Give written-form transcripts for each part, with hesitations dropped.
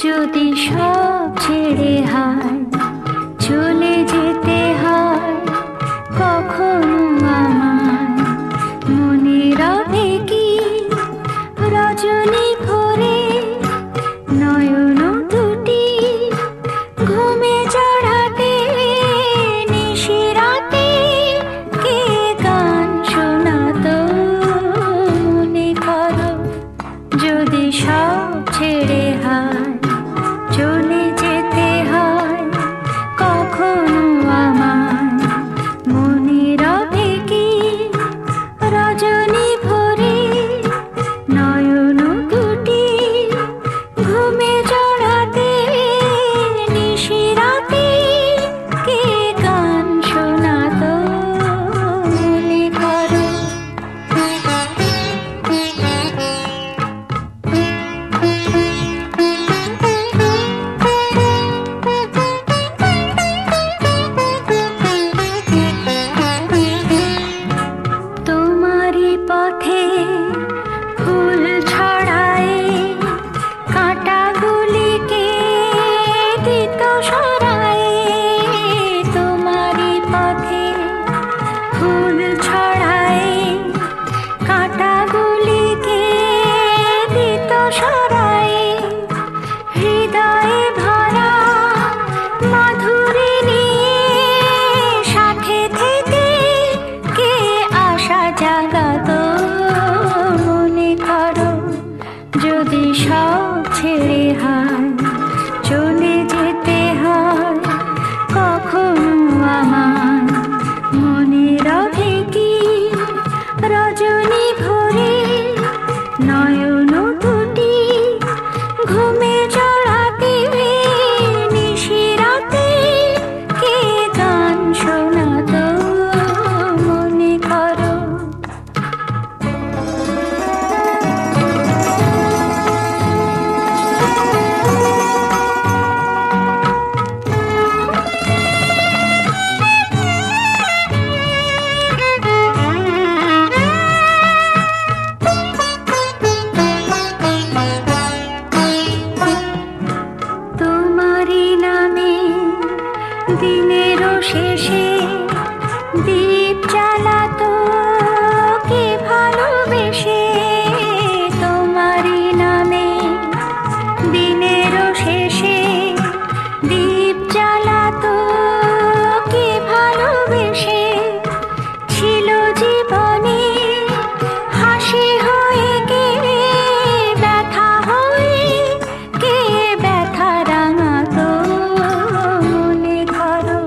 যদি সব ছেড়ে হায় চলে যেতে হয়, কখনো আমায় মনে রবে কি রজনী ভরে নয়ন দুটি ঘুমে জড়াতে নিশিরাতে কে গান শোনাতো মনে করো। যদি সব ছেড়ে হায় চলে যেতে হয়, কখনো আমায় মনে রবে কি রজনী ভরে নয়ন দুটি ঘুমে জড়াতে নিশিরাতে কে গান শোনাতো মনে করো। তোমারই পথে ফুল ছড়ায় কাঁটাগুলিকে দিত সরায়। তোমারই পথে ফুল ছড়ায় কাঁটাগুলিকে দিত সরায়। হৃদয়ে ভরা মাধুরী নিয়ে সাথে থেকে কে আশা জাগাতো মনে করো। যদি সব ছেড়ে হায় চলে যেতে হয়, কখনো আমার মনে রবে কি রজনী ভরে নয়ন দুটি ঘুমে জড়াতে নিশিরাতে কে গান শোনাতো মনে করো। তোমারই নামে দিনেরও শেষে দীপ জ্বালাতো কে ভালোবেসে। তোমারই নামে দিনেরও শেষে দীপ জ্বালাতো কে ভালোবেসে। ছিল জীবনে হাসি হয়ে কে ব্যথা হয়ে কে ব্যথা রাঙাতো মনে করো।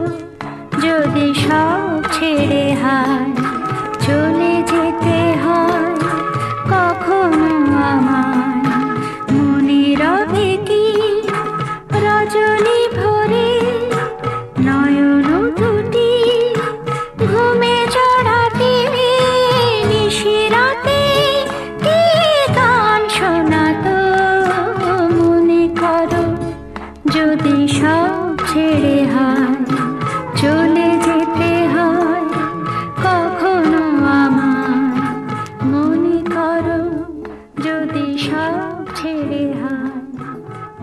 যদি সব ছেড়ে হায় চলে যেতে হয়, কখনো আমায় মনে রবে কি রজনী ভরে নয়ন দুটি ঘুমে জড়াতে নিশিরাতে কে গান শোনাতো মনে করো। যদি সব ছেড়ে হায় চলে যেতে হয়, কখনো আমায় মনে করো। যদি সব ছেড়ে হায়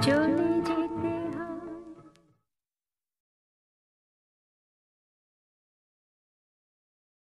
চলে